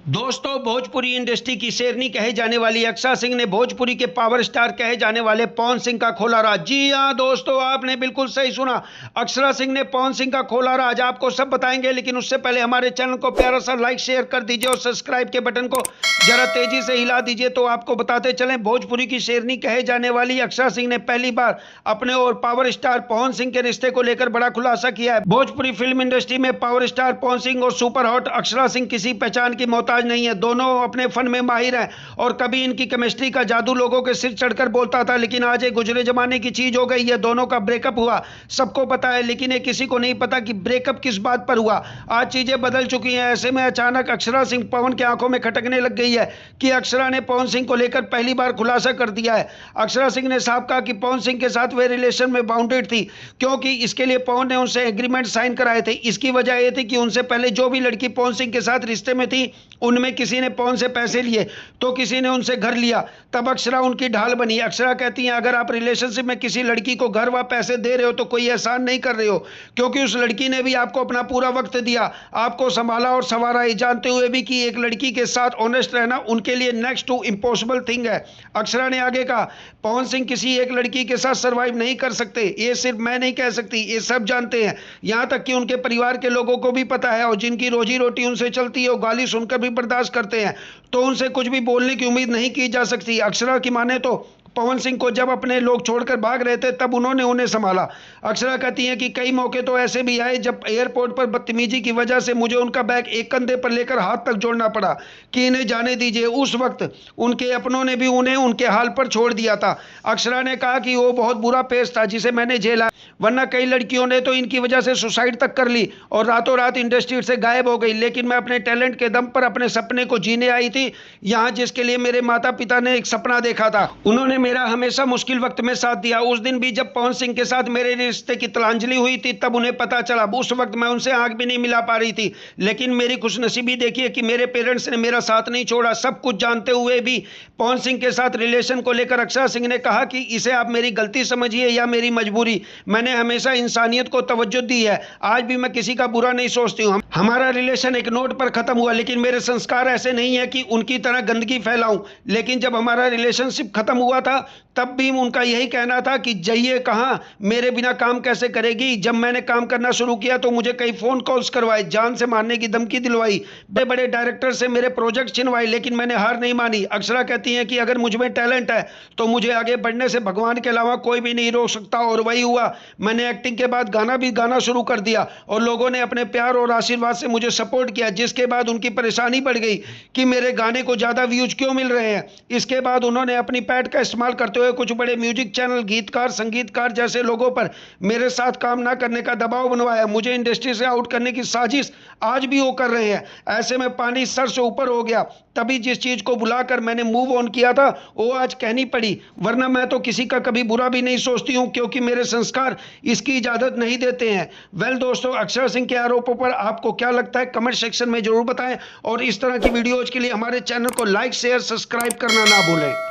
दोस्तों, भोजपुरी इंडस्ट्री की शेरनी कहे जाने वाली अक्षरा सिंह ने भोजपुरी के पावर स्टार कहे जाने वाले पवन सिंह का खोला राज। जी हां दोस्तों, आपने बिल्कुल सही सुना। अक्षरा सिंह ने पवन सिंह का खोला राज। आपको सब बताएंगे, लेकिन उससे पहले हमारे चैनल को प्यारा सा लाइक शेयर कर दीजिए और सब्सक्राइब के बटन को जरा तेजी से हिला दीजिए। तो आपको बताते चलें, भोजपुरी की शेरनी कहे जाने वाली अक्षरा सिंह ने पहली बार अपने और पावर स्टार पवन सिंह के रिश्ते को लेकर बड़ा खुलासा किया है। भोजपुरी फिल्म इंडस्ट्री में पावर स्टार पवन सिंह और सुपर हॉट अक्षरा सिंह किसी पहचान की मोहताज नहीं है। दोनों अपने फन में माहिर हैं और कभी इनकी केमिस्ट्री का जादू लोगों के सिर चढ़कर बोलता था, लेकिन आज ये गुजरे जमाने की चीज हो गई है। दोनों का ब्रेकअप हुआ, सबको पता है, लेकिन ये किसी को नहीं पता कि ब्रेकअप किस बात पर हुआ। आज चीजें बदल चुकी हैं। ऐसे में अचानक अक्षरा सिंह पवन की आंखों में खटकने लग गई है कि अक्षरा ने पवन सिंह को लेकर पहली बार खुलासा कर दिया है। अक्षरा सिंह ने साफ कहा कि पवन सिंह के साथ वे रिलेशन में बाउंडेड थी, क्योंकि इसके लिए पवन ने उनसे एग्रीमेंट साइन कराए थे। इसकी वजह यह थी कि उनसे पहले जो भी लड़की पवन सिंह के साथ रिश्ते में थी, उनमें किसी ने पवन से पैसे लिए तो किसी ने उनसे घर लिया, तब अक्षरा उनकी ढाल बनी। अक्षरा कहती हैं, अगर आप रिलेशनशिप में किसी लड़की को घर व पैसे दे रहे हो तो कोई एहसान नहीं कर रहे हो, क्योंकि उस लड़की ने भी आपको अपना पूरा वक्त दिया, आपको संभाला और संवारा, ये जानते हुए भी कि एक लड़की के साथ ऑनेस्ट रहना उनके लिए नेक्स्ट टू इम्पॉसिबल थिंग है। अक्षरा ने आगे कहा, पवन सिंह किसी एक लड़की के साथ सर्वाइव नहीं कर सकते। ये सिर्फ मैं नहीं कह सकती, ये सब जानते हैं, यहां तक कि उनके परिवार के लोगों को भी पता है, और जिनकी रोजी रोटी उनसे चलती है वो गाली सुनकर भी बर्दाश्त करते हैं, तो उनसे कुछ भी बोलने की उम्मीद नहीं की जा सकती। अक्षरा की माने तो पवन सिंह को जब अपने लोग छोड़कर भाग रहे थे तब उन्होंने उन्हें संभाला। अक्षरा कहती हैं कि कई मौके तो ऐसे भी आए जब एयरपोर्ट पर बदतमीजी की वजह से मुझे उनका बैग एक कंधे पर लेकर हाथ तक जोड़ना पड़ा कि इन्हें जाने दीजिए। उस वक्त उनके अपनों ने भी उन्हें उनके हाल पर छोड़ दिया था। अक्षरा ने कहा कि वो बहुत बुरा पेश था जिसे मैंने झेला, वरना कई लड़कियों ने तो इनकी वजह से सुसाइड तक कर ली और रातों रात इंडस्ट्री से गायब हो गई, लेकिन मैं अपने टैलेंट के दम पर अपने सपने को जीने आई थी यहाँ, जिसके लिए मेरे माता पिता ने एक सपना देखा था। उन्होंने मेरा हमेशा मुश्किल वक्त में साथ दिया। उस दिन भी जब पवन सिंह के साथ मेरे रिश्ते की तिलांजलि हुई थी तब उन्हें पता चला। उस वक्त मैं उनसे आंख भी नहीं मिला पा रही थी, लेकिन मेरी खुशनसीबी देखिए कि मेरे पेरेंट्स ने मेरा साथ नहीं छोड़ा। सब कुछ जानते हुए भी पवन सिंह के साथ रिलेशन को लेकर अक्षरा सिंह ने कहा कि इसे आप मेरी गलती समझिए या मेरी मजबूरी, मैंने हमेशा इंसानियत को तवज्जो दी है। आज भी मैं किसी का बुरा नहीं सोचती हूँ। हमारा रिलेशन एक नोट पर खत्म हुआ, लेकिन मेरे संस्कार ऐसे नहीं है कि उनकी तरह गंदगी फैलाऊं। लेकिन जब हमारा रिलेशनशिप खत्म हुआ था तब भी उनका यही कहना था कि जाइए कहाँ, मेरे बिना काम कैसे करेगी। जब मैंने काम करना शुरू किया तो मुझे कई फोन कॉल्स करवाए, जान से मारने की धमकी दिलवाई, बड़े बड़े डायरेक्टर से मेरे प्रोजेक्ट छिनवाए, लेकिन मैंने हार नहीं मानी। अक्षरा कहती हैं कि अगर मुझ में टैलेंट है तो मुझे आगे बढ़ने से भगवान के अलावा कोई भी नहीं रोक सकता, और वही हुआ। मैंने एक्टिंग के बाद गाना भी गाना शुरू कर दिया और लोगों ने अपने प्यार और आशीर्वाद से मुझे सपोर्ट किया, जिसके बाद उनकी परेशानी बढ़ गई कि मेरे गाने को ज्यादा व्यूज क्यों मिल रहे हैं। इसके बाद उन्होंने अपनी पैड का इस्तेमाल करते हुए कुछ बड़े म्यूजिक चैनल, गीतकार, संगीतकार जैसे लोगों पर मेरे साथ काम ना करने का दबाव बनवाया। मुझे इंडस्ट्री से आउट करने की साजिश आज भी वो कर रहे हैं। ऐसे में पानी सर से ऊपर हो गया। तभी जिस चीज को बुलाकर मैंने मूव ऑन किया था वो आज कहनी पड़ी, वरना मैं तो किसी का कभी बुरा भी नहीं सोचती हूं, क्योंकि मेरे संस्कार इसकी इजाजत नहीं देते हैं। वेल दोस्तों, अक्षरा सिंह के आरोपों पर आपको क्या लगता है कमेंट सेक्शन में जरूर बताएं, और इस तरह की वीडियोज के लिए हमारे चैनल को लाइक शेयर सब्सक्राइब करना ना भूलें।